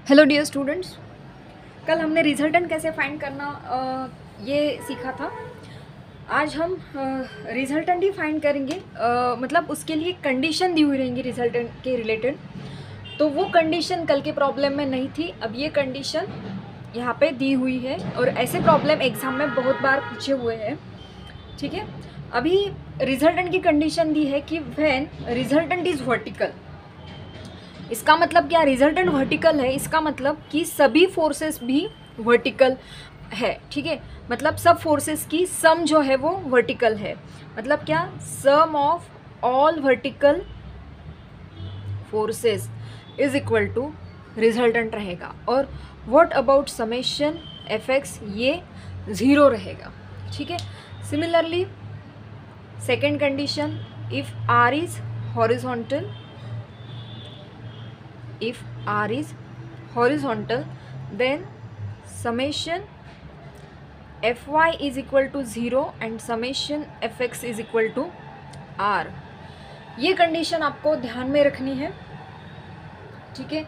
Hello dear students, कल हमने resultant कैसे फाइंड करना ये सीखा था। आज हम रिजल्टेंट ही फाइंड करेंगे। मतलब उसके लिए कंडीशन दी हुई रहेंगी रिजल्टेंट के रिलेटेड। तो वो कंडीशन कल के प्रॉब्लम में नहीं थी, अब ये कंडीशन यहाँ पे दी हुई है और ऐसे प्रॉब्लम एग्जाम में बहुत बार पूछे हुए हैं। ठीक है, अभी रिजल्टेंट की कंडीशन दी है कि व्हेन रिजल्टेंट इज वर्टिकल। इसका मतलब क्या, रिजल्टेंट वर्टिकल है, इसका मतलब कि सभी फोर्सेस भी वर्टिकल है। ठीक है, मतलब सब फोर्सेस की सम जो है वो वर्टिकल है। मतलब क्या, sum of all vertical forces is equal to resultant रहेगा। और what about summation F X, ये ज़ीरो रहेगा। ठीक है, similarly second condition, if R is horizontal, if r is horizontal then summation fy is equal to 0 and summation fx is equal to r। ये condition आपको ध्यान में रखनी है। ठीक है,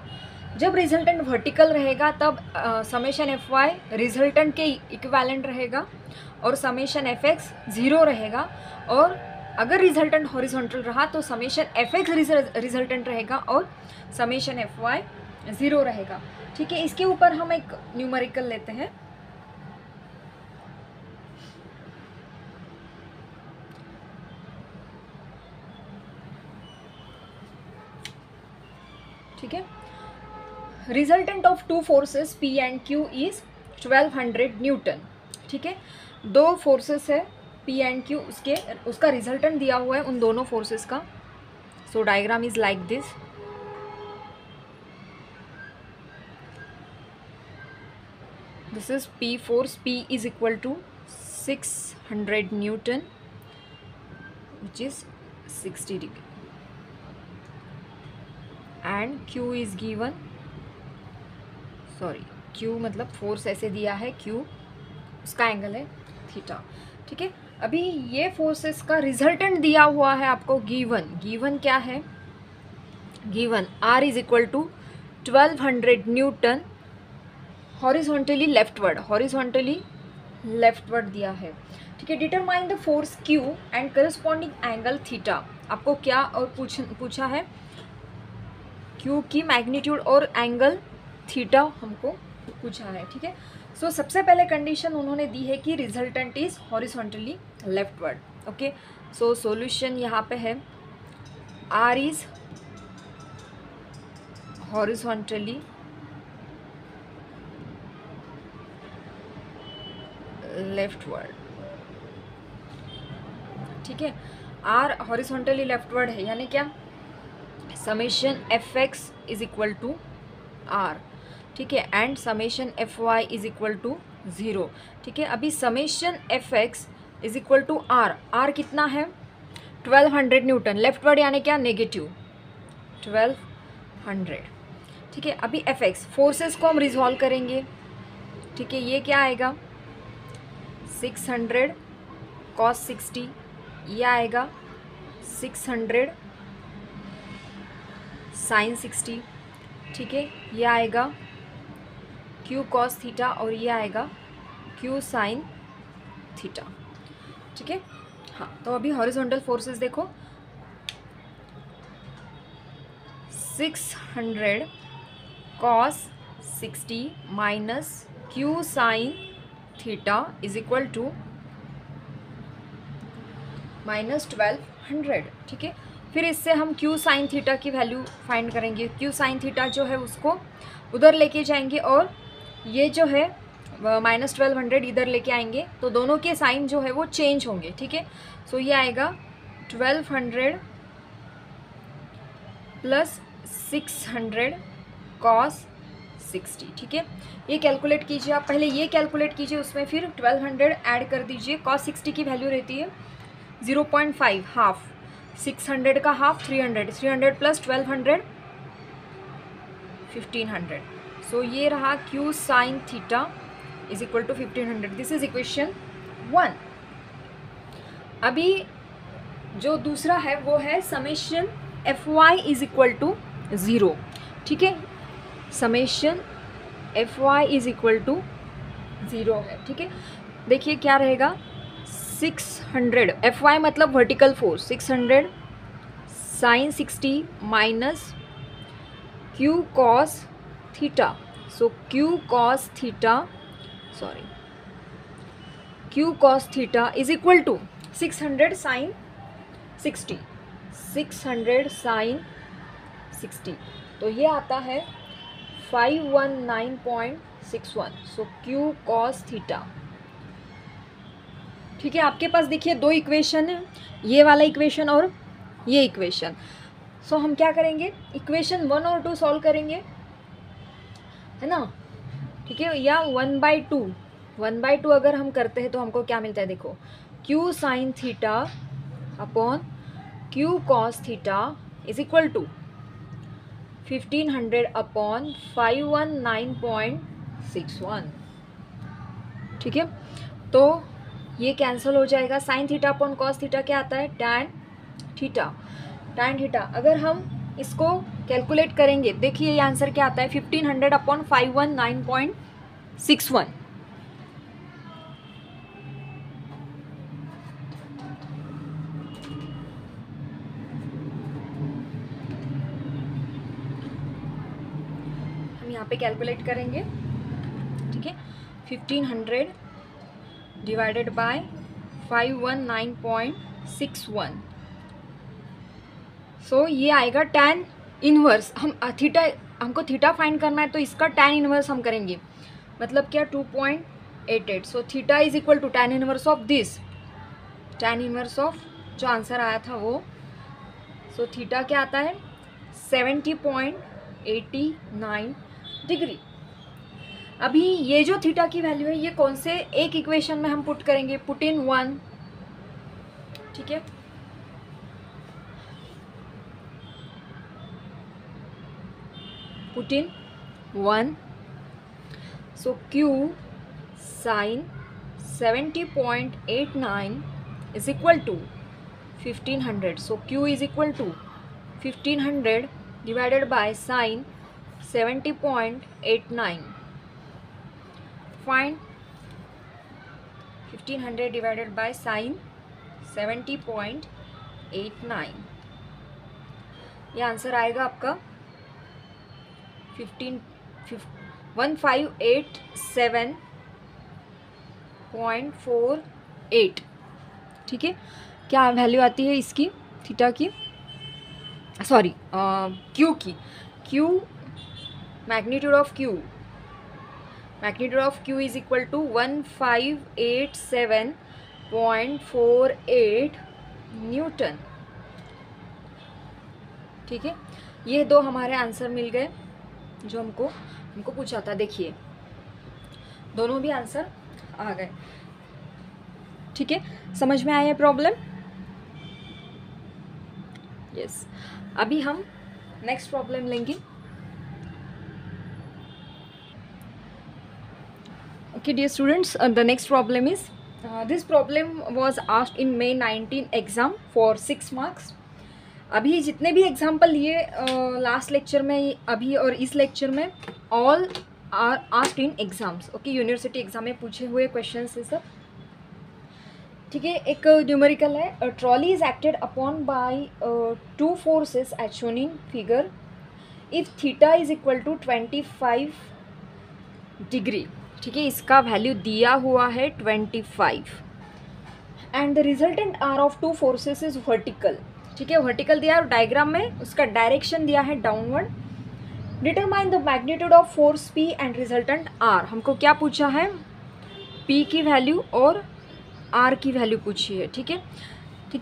जब रिजल्टेंट वर्टिकल रहेगा तब समेशन एफ वाई रिजल्टेंट के इक्विवेलेंट रहेगा और समेशन एफ एक्स ज़ीरो रहेगा। और अगर रिजल्टेंट हॉरिजॉन्टल रहा तो समेशन एफ एक्स रिजल्टेंट रहेगा और समेशन एफ वाई ज़ीरो रहेगा। ठीक है, इसके ऊपर हम एक न्यूमेरिकल लेते हैं। ठीक है, resultant of two forces P and Q is 1200 newton. ठीक है, दो फोर्सेस है पी एंड क्यू, उसका रिजल्टेंट दिया हुआ है उन दोनों फोर्सेस का। So diagram is like this. This is P force, P is equal to 600 newton which is 60 degree and Q is given, sorry Q मतलब फोर्स ऐसे दिया है, Q उसका एंगल है थीटा। ठीक है, अभी ये फोर्सेस का रिजल्टेंट दिया हुआ है आपको गिवन क्या है, given R is equal to 1200 newton horizontally leftward दिया है। ठीक है, determine the force Q and corresponding angle theta. आपको क्या और पूछा है, Q की मैग्नीट्यूड और एंगल थीटा हमको पूछा है। ठीक है, सो सबसे पहले कंडीशन उन्होंने दी है कि resultant is horizontally leftward. Okay, so solution यहाँ पे है R इज हॉरिजॉन्टली लेफ्टवर्ड। ठीक है, R हॉरिजॉन्टली लेफ्टवर्ड है, यानी क्या, summation F x is equal to R। ठीक है, and summation F Y is equal to 0। ठीक है, अभी summation F x is equal to R, R कितना है 1200 न्यूटन, लेफ्टवर्ड यानी क्या, नेगेटिव 1200। ठीक है, अभी एफ एक्स फोर्सेस को हम रिजॉल्व करेंगे। ठीक है, ये क्या आएगा 600 cos 60, ये आएगा 600 sin 60। ठीक है, ये आएगा Q cos थीटा और ये आएगा Q sin थीटा। ठीक है, हाँ, तो अभी हॉरिजॉन्टल फोर्सेस देखो, 600 cos 60 minus Q sin theta is equal to -1200। ठीक है, फिर इससे हम Q sin थीटा की वैल्यू फाइंड करेंगे। Q sin थीटा जो है उसको उधर लेके जाएंगे और ये जो है -1200 इधर लेके आएंगे, तो दोनों के साइन जो है वो चेंज होंगे। ठीक है, सो ये आएगा 1200 प्लस 600 cos 60। ठीक है, ये कैलकुलेट कीजिए आप, पहले ये कैलकुलेट कीजिए, उसमें फिर 1200 ऐड कर दीजिए। cos 60 की वैल्यू रहती है 0.5, हाफ, 600 का हाफ 300, 300 प्लस 1200 1500। सो ये रहा Q sin theta is equal to 1500। This is equation 1। अभी जो दूसरा है वो है summation F Y is equal to 0। ठीक है, summation F Y is equal to 0 है। ठीक है, देखिए क्या रहेगा 600 एफ वाई मतलब vertical force 600 sine 60 minus Q cos theta. So Q cos theta is equal to 600 sine 60 तो ये आता है 519.61। सो क्यू कॉस थीटा। ठीक है, आपके पास देखिए दो इक्वेशन है, ये वाला इक्वेशन और ये इक्वेशन। सो हम क्या करेंगे, इक्वेशन 1 और 2 सॉल्व करेंगे, है ना। ठीक है, या 1/2 अगर हम करते हैं तो हमको क्या मिलता है, देखो Q sine theta upon Q cos theta is equal to 1500 upon 519.61। ठीक है, तो ये कैंसिल हो जाएगा। Sine theta upon cos theta क्या आता है, टैन थीटा। अगर हम इसको कैलकुलेट करेंगे, देखिए ये आंसर क्या आता है 1500 अपॉन 519.61। हम यहाँ पे कैलकुलेट करेंगे। ठीक है, 1500 डिवाइडेड बाय 519.61। सो ये आएगा टैन इनवर्स। हमको थीटा फाइंड करना है तो इसका टैन इनवर्स हम करेंगे, मतलब क्या 2.88। So theta is equal to tan inverse of this, tan inverse of जो आंसर आया था वो। सो थीटा क्या आता है 70.89 डिग्री। अभी ये जो थीटा की वैल्यू है ये कौन से एक इक्वेशन में हम पुट करेंगे, पुट इन 1। ठीक है, put in 1। So Q sine 70.89 is equal to 1500। So Q is equal to 1500 divided by sine 70.89। Find 1500 divided by sine 70.89। ये आंसर आएगा आपका 1587.48। ठीक है, क्या वैल्यू आती है इसकी थीटा की, सॉरी क्यू की। Q magnitude of Q is equal to 1587.48 newton. ठीक है, ये दो हमारे आंसर मिल गए जो हमको पूछा था। देखिए दोनों भी आंसर आ गए। ठीक है, समझ में आया प्रॉब्लम? यस, अभी हम नेक्स्ट प्रॉब्लम लेंगे। Okay dear students, the next problem is this problem was asked in May 19 exam for 6 marks. अभी जितने भी एग्जाम्पल लिए लास्ट लेक्चर में अभी और इस लेक्चर में all are asked in exams. Okay, university exam में पूछे हुए क्वेश्चंस है सब। ठीक है, एक न्यूमेरिकल है, trolley is acted upon by 2 forces as shown in figure if theta is equal to 25 degree. ठीक है, इसका वैल्यू दिया हुआ है 25 and the resultant R of 2 forces is vertical. ठीक है, वर्टिकल दिया है और डायग्राम में उसका डायरेक्शन दिया है downward. Determine the magnitude of force P and resultant R। हमको क्या पूछा है, P की वैल्यू और R की वैल्यू पूछी है। ठीक है,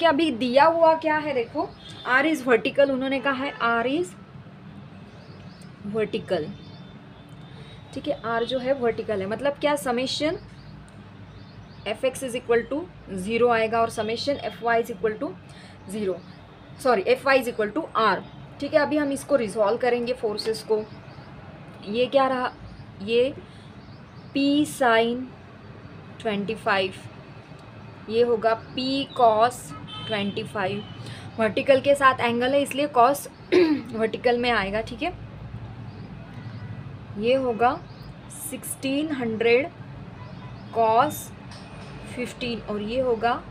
अभी दिया हुआ क्या है, देखो R इज वर्टिकल, उन्होंने कहा है R इज वर्टिकल। ठीक है, R जो है वर्टिकल है, मतलब क्या summation Fx is equal to 0 आएगा और summation Fy is equal to 0, sorry Fy is equal to R। ठीक है, अभी हम इसको रिजॉल्व करेंगे फोर्सेस को। ये क्या रहा, ये P साइन 25, ये होगा P कॉस 25। वर्टिकल के साथ एंगल है इसलिए कॉस वर्टिकल में आएगा। ठीक है, ये होगा 1600 cos 15 और ये होगा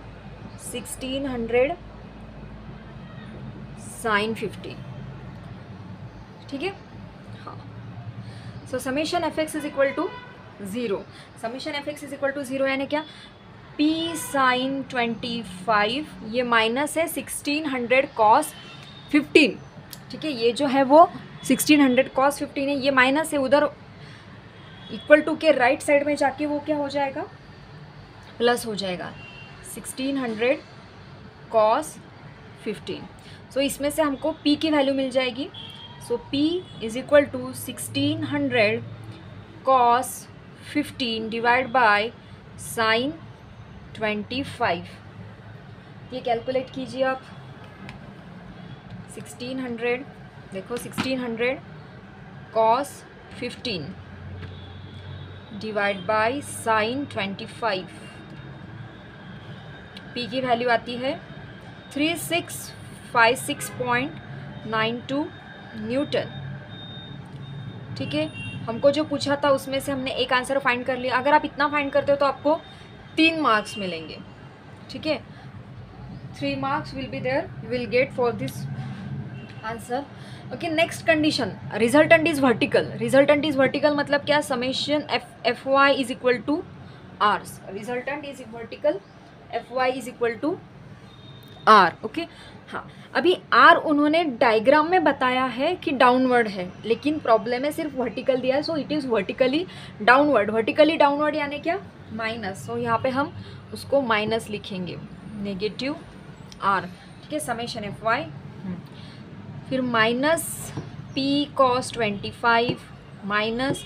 1600 sin 15, ठीक है। हाँ, so summation F x is equal to 0, summation F x is equal to 0 यानी क्या, p sin 25, ये माइनस है 1600 cos 15, ठीक है। ये जो है वो 1600 cos 15 है, ये माइनस है, उधर इक्वल टू के राइट साइड में जाके वो क्या हो जाएगा, प्लस हो जाएगा 1600 cos 15। सो इसमें से हमको p की वैल्यू मिल जाएगी। So p is equal to 1600 cos 15 divide by sin 25। ये कैलकुलेट कीजिए आप। 1600, देखो 1600 cos 15 divide by sin 25, p की वैल्यू आती है 3656.92 न्यूटन, ठीक है। हमको जो पूछा था उसमें से हमने एक आंसर फाइंड कर लिया। अगर आप इतना फाइंड करते हो तो आपको 3 मार्क्स मिलेंगे, ठीक है। 3 marks will be there, you will get for this answer. Okay, next condition, resultant is vertical. Resultant is vertical मतलब क्या, summation F Y is equal to R. Resultant is vertical, F Y is equal to R. Okay, हाँ, अभी are उन्होंने diagram में बताया है कि downward है, लेकिन प्रॉब्लम है सिर्फ वर्टिकल दिया है, so it is vertically downward. Vertically downward यानी क्या, माइनस। सो यहाँ पे हम उसको माइनस लिखेंगे, नेगेटिव आर, ठीक है। समेशन एफ वाई, फिर minus P cos 25 minus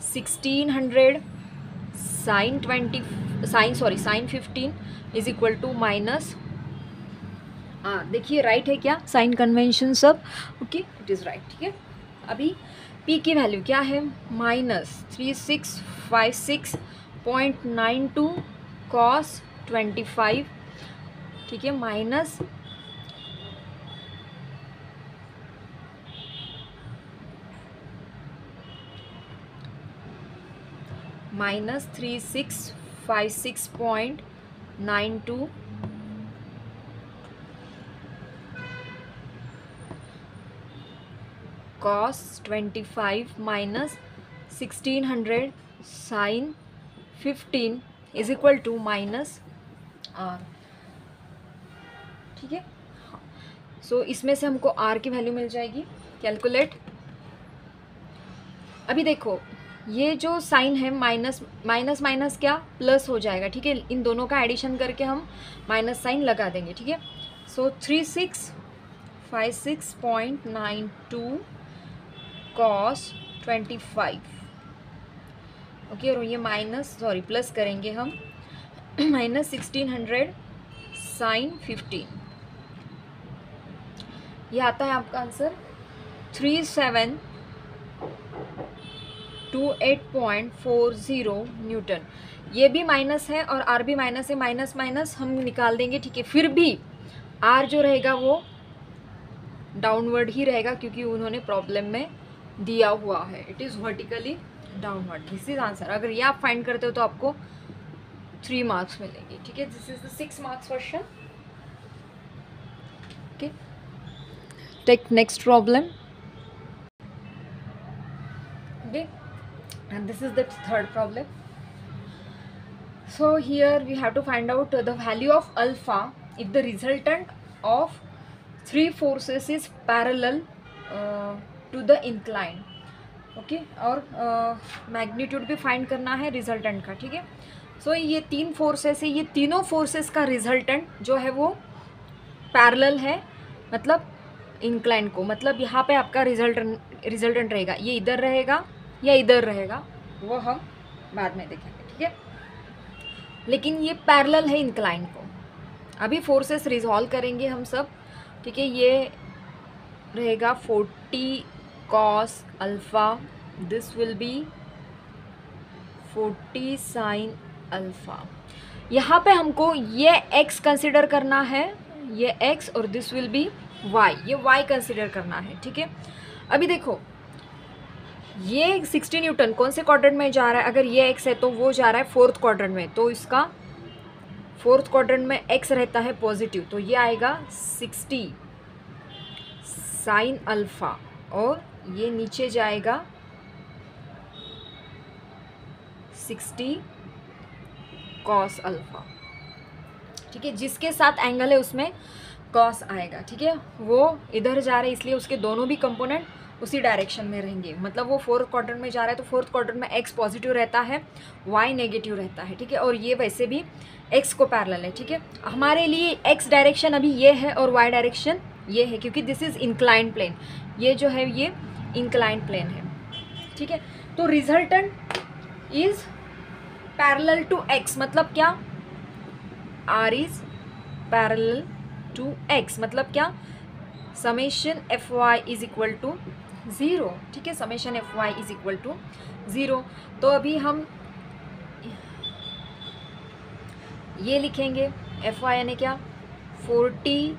1600 sine 15 is equal to minus R. देखिए राइट है क्या, साइन कन्वेंशन सब, ओके, इट इज़ राइट, ठीक है। अभी p की वैल्यू क्या है, माइनस 3656.92 cos 25, ठीक है, minus minus 3656.92 cos 25 minus 1600 sin 15 is equal to minus R, ठीक है। सो इसमें से हमको आर की वैल्यू मिल जाएगी, कैलकुलेट। अभी देखो ये जो साइन है माइनस माइनस माइनस क्या प्लस हो जाएगा, ठीक है। इन दोनों का एडिशन करके हम माइनस साइन लगा देंगे, ठीक है। सो 3656.92 cos 25, ओके, और ये माइनस प्लस करेंगे हम माइनस 1600 sin 15, ये आता है आपका आंसर 3728.40 न्यूटन। ये भी माइनस है और आर भी माइनस है, माइनस माइनस हम निकाल देंगे, ठीक है। फिर भी आर जो रहेगा वो डाउनवर्ड ही रहेगा क्योंकि उन्होंने प्रॉब्लम में दिया हुआ है, it is vertically downward. This is answer. अगर ये आप फाइंड करते हो तो आपको 3 मार्क्स मिलेंगे, ठीक है। This is the 6 marks question, okay. Take next problem, okay, and this is the third problem. So here we have to find out the value of alpha if the resultant of 3 forces is parallel to the incline, okay, और magnitude भी find करना है resultant का, ठीक है। सो ये 3 forces है, ये तीनों फोर्सेस का रिजल्टेंट जो है वो पैरेलल है, मतलब इंक्लाइन को, मतलब यहाँ पे आपका रिजल्टेंट रहेगा, ये इधर रहेगा या इधर रहेगा, वो हम बाद में देखेंगे, ठीक है। लेकिन ये पैरेलल है इंक्लाइन को। अभी फोर्सेस रिजॉल्व करेंगे हम सब, ठीक है। ये रहेगा 40 cos alpha, this will be 40 sin alpha. यहाँ पे हमको ये x कंसिडर करना है, ये x, और दिस विल बी y, ये y कंसिडर करना है, ठीक है। अभी देखो ये 60 न्यूटन कौन से क्वाड्रेंट में जा रहा है? अगर ये एक्स है तो वो जा रहा है फोर्थ क्वाड्रेंट में, तो इसका फोर्थ क्वाड्रेंट में एक्स रहता है पॉजिटिव, तो ये आएगा 60 साइन अल्फा, और ये नीचे जाएगा 60 कॉस अल्फा। ठीक है, जिसके साथ एंगल है उसमें कॉस आएगा। ठीक है, वो इधर जा रहे हैं इसलिए उसके दोनों भी कंपोनेंट उसी डायरेक्शन में रहेंगे। मतलब वो फोर्थ क्वाड्रेंट में जा रहा है तो फोर्थ क्वाड्रेंट में एक्स पॉजिटिव रहता है, वाई नेगेटिव रहता है। ठीक है, और ये वैसे भी एक्स को पैरेलल है। ठीक है, हमारे लिए एक्स डायरेक्शन अभी ये है और वाई डायरेक्शन ये है, क्योंकि दिस इज इंक्लाइंड प्लेन। ये जो है ये इंक्लाइंड प्लेन है। ठीक है, तो resultant is parallel to X, मतलब क्या? R is parallel to X, मतलब क्या? Summation F Y is equal to 0। ठीक है, summation F Y is equal to 0। तो अभी हम ये लिखेंगे एफ वाई यानी क्या? 40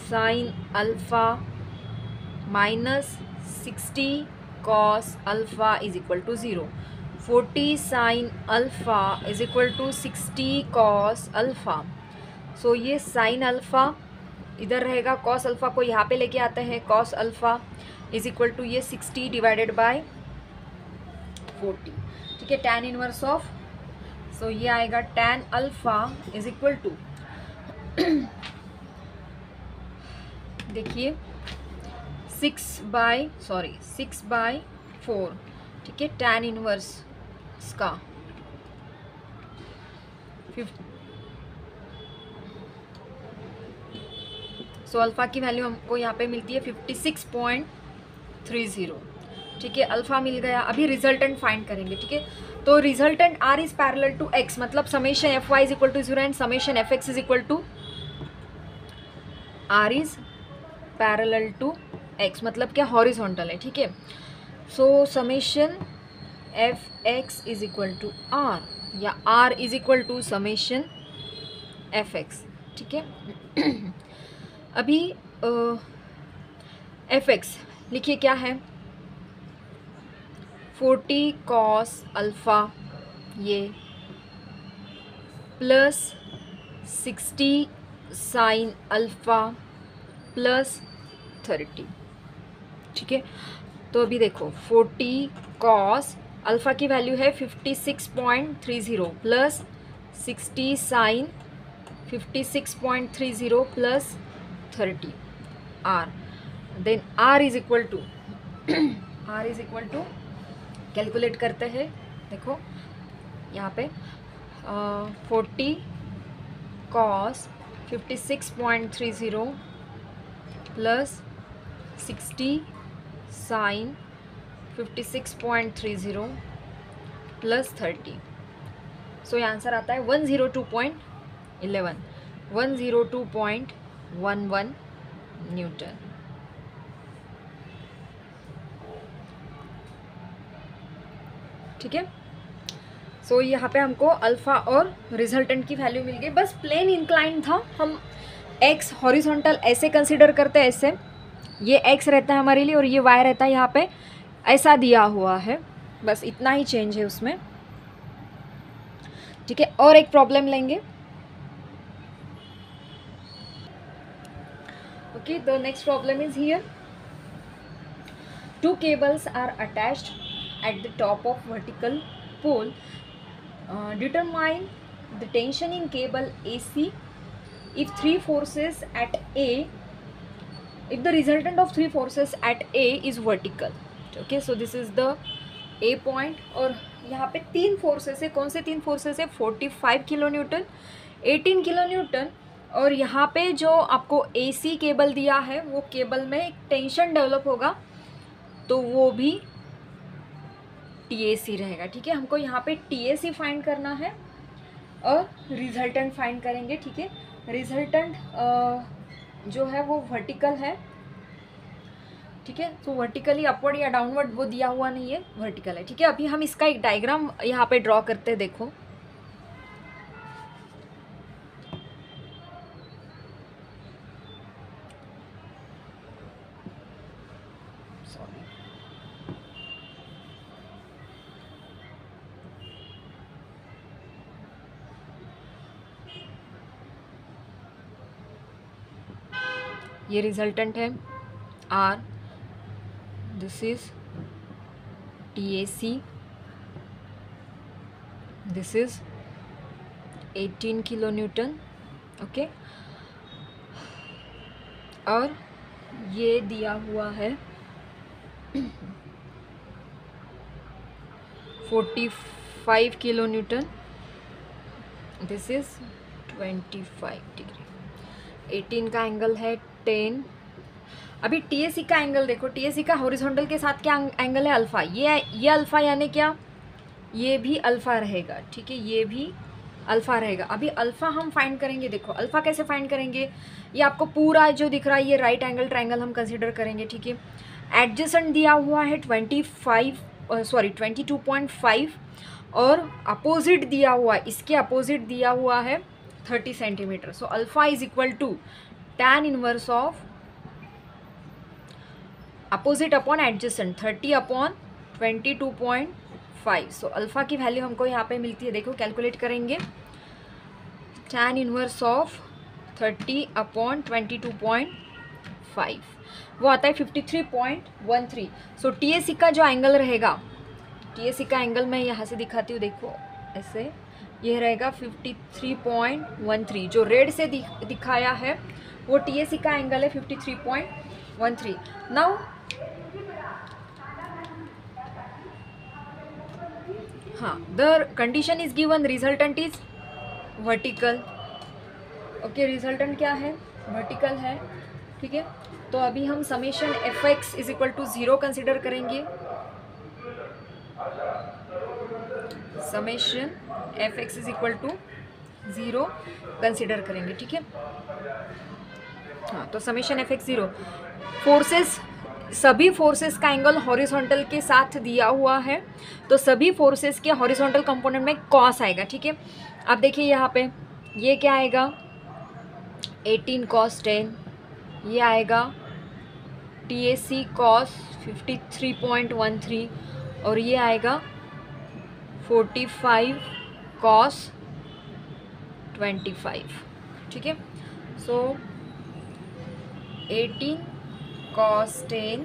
sine alpha minus 60 cos alpha is equal to 0। 40 sine alpha is equal to 60 cos alpha. So ये साइन अल्फा इधर रहेगा, कॉस अल्फा को यहाँ पे लेके आते हैं, cos alpha is equal to ये 60 डिवाइडेड बाय 40। ठीक है, tan इनवर्स ऑफ, सो ये आएगा tan alpha is equal to देखिए 6/4। ठीक है, tan इनवर्स का 50। सो अल्फ़ा की वैल्यू हमको यहाँ पे मिलती है 56.30। ठीक है, अल्फ़ा मिल गया। अभी रिजल्टेंट फाइंड करेंगे। ठीक है, तो resultant R is parallel to X, मतलब summation F Y is equal to 0 and summation F x is equal to R is parallel to X, मतलब क्या? हॉरिजॉन्टल है। ठीक है, so summation F x is equal to R, या R is equal to summation F X. ठीक है, अभी F X लिखिए क्या है? 40 कॉस अल्फ़ा ये प्लस 60 साइन अल्फ़ा प्लस 30। ठीक है, तो अभी देखो 40 कॉस अल्फ़ा की वैल्यू है 56.30 plus 60 sine 56.30 plus 30 R, then R is equal to calculate करते हैं। देखो यहाँ पे 40 cos 56.30 plus 60 sine 56.30 plus 30। So ये आंसर आता है 102.11 102.11 न्यूटन। ठीक है, सो यहाँ पे हमको अल्फ़ा और रिजल्टेंट की वैल्यू मिल गई। बस प्लेन इंक्लाइन था, हम एक्स हॉरिजॉन्टल ऐसे कंसिडर करते हैं, ऐसे ये एक्स रहता है हमारे लिए और ये वाई रहता है यहाँ पे, ऐसा दिया हुआ है। बस इतना ही चेंज है उसमें। ठीक है, और एक प्रॉब्लम लेंगे। Okay, the next problem is here. 2 cables are attached at the top of vertical pole. Determine the tension in cable AC if the resultant of 3 forces at A is vertical. Okay, so this is the A point, और यहाँ पे 3 forces है। कौन से 3 forces है? 45 kilo Newton, 18 kilo Newton, और यहाँ पे जो आपको AC केबल दिया है वो केबल में एक टेंशन डेवलप होगा, तो वो भी TAC रहेगा। ठीक है, हमको यहाँ पे TAC फाइंड करना है और रिजल्टेंट फाइंड करेंगे। ठीक है, रिजल्टेंट जो है वो वर्टिकल है। ठीक है, तो वर्टिकली अपवर्ड या डाउनवर्ड वो दिया हुआ नहीं है, वर्टिकल है। ठीक है, अभी हम इसका एक डायग्राम यहाँ पे ड्रॉ करते हैं। देखो ये रिजल्टेंट है R, this is TAC, this is 18 kilo newton, okay. और ये दिया हुआ है 45 kilo newton, this is 25 degree. 18 का एंगल है 10। अभी TAC का एंगल देखो, TAC का हॉरिजॉन्टल के साथ क्या एंगल है, अल्फ़ा। ये अल्फ़ा यानी क्या, ये भी अल्फ़ा रहेगा, ठीक है, ये भी अल्फ़ा रहेगा। अभी अल्फ़ा हम फाइंड करेंगे, देखो अल्फ़ा कैसे फाइंड करेंगे, ये आपको पूरा जो दिख रहा है ये राइट एंगल ट्रायंगल हम कंसीडर करेंगे, ठीक है। एडजेसेंट दिया हुआ है 22.5 और अपोजिट दिया हुआ है, इसके अपोजिट दिया हुआ है 30 centimetre. So alpha is equal to tan inverse of opposite upon adjacent 30/22.5। So alpha की वैल्यू हमको यहाँ पे मिलती है, देखो कैलकुलेट करेंगे, tan इनवर्स ऑफ 30/22.5 वो आता है 53.13। सो TAC का जो एंगल रहेगा, TAC का एंगल मैं यहाँ से दिखाती हूँ, देखो ऐसे, ये रहेगा 53.13। जो रेड से दिखाया है वो TAC का एंगल है 53.13। नाउ हाँ, the condition is given, resultant is vertical, okay. Resultant क्या है, वर्टिकल है, ठीक है। तो अभी हम summation fx is equal to 0 consider करेंगे, summation fx is equal to 0 consider करेंगे, ठीक है। हाँ, तो समेशन fx 0, फोर्सेस, सभी फोर्सेस का एंगल हॉरिजॉन्टल के साथ दिया हुआ है, तो सभी फोर्सेस के हॉरिजॉन्टल कंपोनेंट में कॉस आएगा, ठीक है। अब देखिए यहाँ पे ये क्या आएगा, 18 cos 10, ये आएगा TAC cos 53.13 और ये आएगा 45 cos 25, ठीक है। So 18 cos 10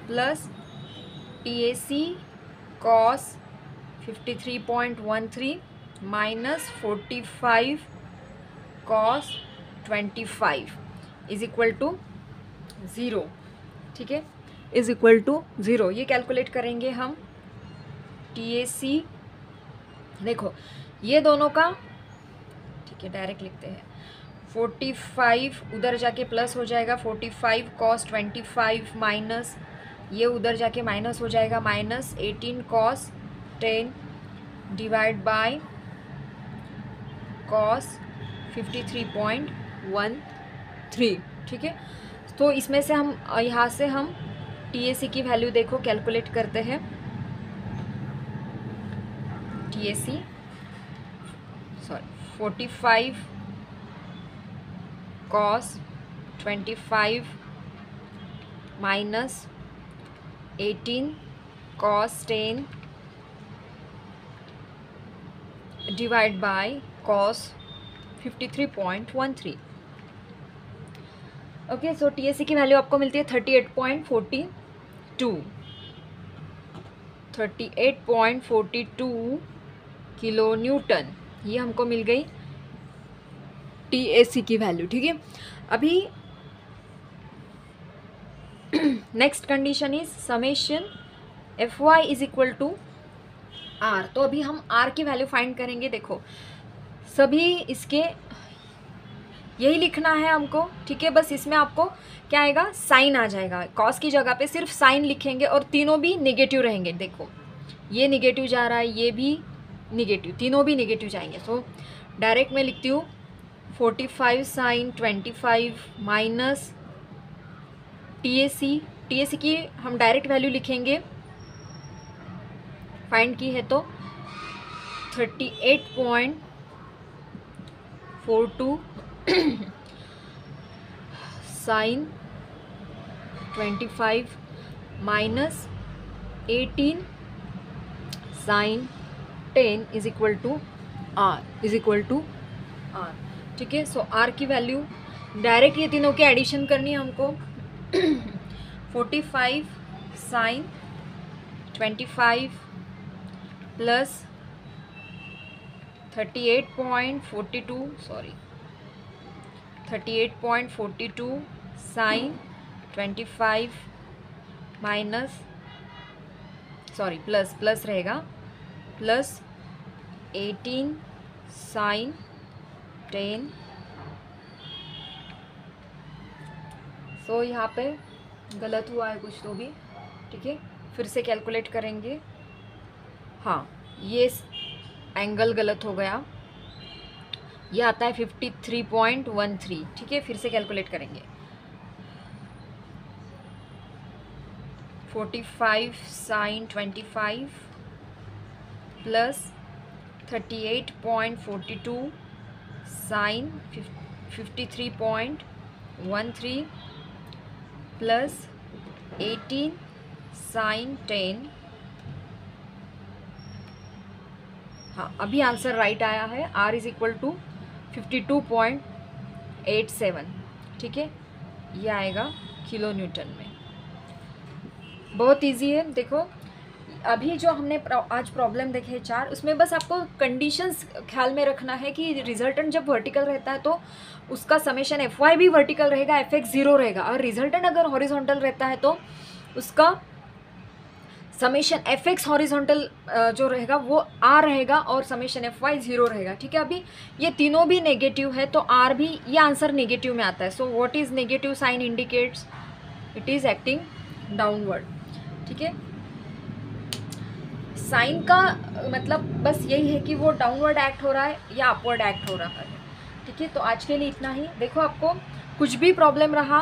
plus TAC cos 53.13 minus 45 cos 25 is equal to 0, ठीक है, इज इक्वल टू 0। ये कैलकुलेट करेंगे हम TAC, देखो ये दोनों का, ठीक है, डायरेक्ट लिखते हैं, 45 उधर जाके प्लस हो जाएगा, 45 cos 25 माइनस ये उधर जाके माइनस हो जाएगा, minus 18 cos 10 divide by cos 53.13, ठीक है। तो इसमें से हम यहाँ से हम TAC की वैल्यू देखो कैलकुलेट करते हैं, TAC 45 cos 25 minus 18 cos 10 divide by cos 53.13, okay. So TAC की वैल्यू आपको मिलती है 38.42 किलो न्यूटन, ये हमको मिल गई TAC की वैल्यू, ठीक है। अभी next condition is summation Fy is equal to R। तो अभी हम R की वैल्यू फाइंड करेंगे, देखो सभी इसके यही लिखना है हमको, ठीक है। बस इसमें आपको क्या आएगा, साइन आ जाएगा, कॉस की जगह पे सिर्फ साइन लिखेंगे और तीनों भी नेगेटिव रहेंगे, देखो ये नेगेटिव जा रहा है, ये भी नेगेटिव, तीनों भी नेगेटिव जाएंगे। सो डायरेक्ट मैं लिखती हूँ 45 साइन 25 माइनस TAC की हम डायरेक्ट वैल्यू लिखेंगे, फाइंड की है तो 38.42 sine 25 minus 18 sine 10 is equal to R, ठीक है। सो R की वैल्यू डायरेक्ट ये तीनों की एडिशन करनी है हमको। 45 sine 25 plus 38.42 sorry 38.42 sine 25 minus plus रहेगा प्लस 18 साइन 10। सो यहाँ पे गलत हुआ है कुछ तो भी, ठीक है, फिर से कैलकुलेट करेंगे। हाँ, ये एंगल गलत हो गया, ये आता है 53.13, ठीक है, फिर से कैलकुलेट करेंगे। 45 sine 25 plus 38.42 sine 53.13 plus 18 sine 10। हाँ, अभी आंसर राइट आया है। R इज इक्वल टू 52.87, ठीक है, ये आएगा किलो न्यूटन में। बहुत इजी है। देखो अभी जो हमने आज प्रॉब्लम देखे 4, उसमें बस आपको कंडीशंस ख्याल में रखना है कि रिजल्टेंट जब वर्टिकल रहता है तो उसका समेशन Fy भी वर्टिकल रहेगा, Fx 0 रहेगा, और रिजल्टेंट अगर हॉरिजॉन्टल रहता है तो उसका समेशन Fx हॉरिजॉन्टल जो रहेगा वो R रहेगा और समेशन Fy 0 रहेगा, ठीक है। अभी ये तीनों भी नेगेटिव है तो R भी, ये आंसर नेगेटिव में आता है। So what is negative sign indicates it is acting downward, ठीक है। साइन का मतलब बस यही है कि वो डाउनवर्ड एक्ट हो रहा है या अपवर्ड एक्ट हो रहा है, ठीक है। तो आज के लिए इतना ही। देखो आपको कुछ भी प्रॉब्लम रहा,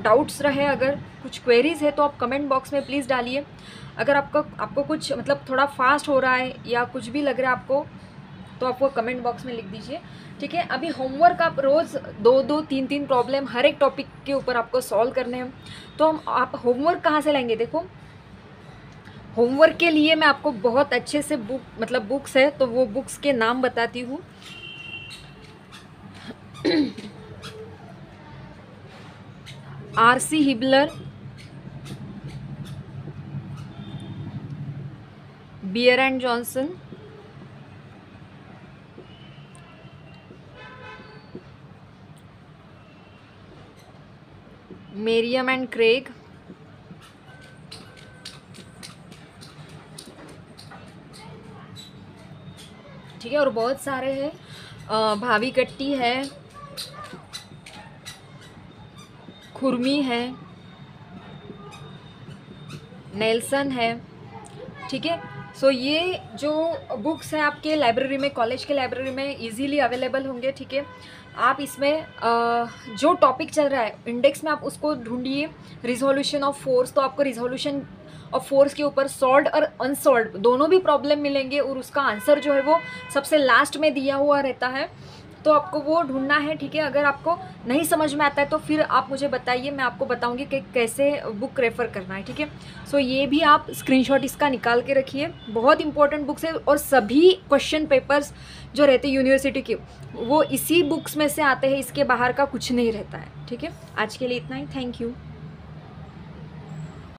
डाउट्स रहे, अगर कुछ क्वेरीज़ है तो आप कमेंट बॉक्स में प्लीज़ डालिए। अगर आपको कुछ मतलब थोड़ा फास्ट हो रहा है या कुछ भी लग रहा है आपको तो आप वो कमेंट बॉक्स में लिख दीजिए, ठीक है। अभी होमवर्क आप रोज़ 2-2, 3-3 प्रॉब्लम हर एक टॉपिक के ऊपर आपको सॉल्व करने हैं। तो आप होमवर्क कहाँ से लाएंगे? देखो होमवर्क के लिए मैं आपको बहुत अच्छे से बुक्स है तो वो बुक्स के नाम बताती हूँ। R.C. Hibbeler, Beer and Johnson, Meriam and Kraige, ठीक है, और बहुत सारे हैं। भावी कट्टी है, खुरमी है, नेल्सन है, ठीक है। सो ये जो बुक्स हैं आपके लाइब्रेरी में, कॉलेज के लाइब्रेरी में इजीली अवेलेबल होंगे, ठीक है। आप इसमें जो टॉपिक चल रहा है इंडेक्स में आप उसको ढूंढिए। रिजोल्यूशन ऑफ फोर्स, तो आपको रिजोल्यूशन ऑफ फोर्स के ऊपर सॉल्व्ड और अनसॉल्व्ड दोनों भी प्रॉब्लम मिलेंगे और उसका आंसर जो है वो सबसे लास्ट में दिया हुआ रहता है, तो आपको वो ढूंढना है, ठीक है। अगर आपको नहीं समझ में आता है तो फिर आप मुझे बताइए, मैं आपको बताऊंगी कि कैसे बुक रेफ़र करना है, ठीक है। सो ये भी आप स्क्रीनशॉट इसका निकाल के रखिए, बहुत इंपॉर्टेंट बुक्स है और सभी क्वेश्चन पेपर्स जो रहते हैं यूनिवर्सिटी के वो इसी बुक्स में से आते हैं, इसके बाहर का कुछ नहीं रहता है, ठीक है। आज के लिए इतना ही, थैंक यू।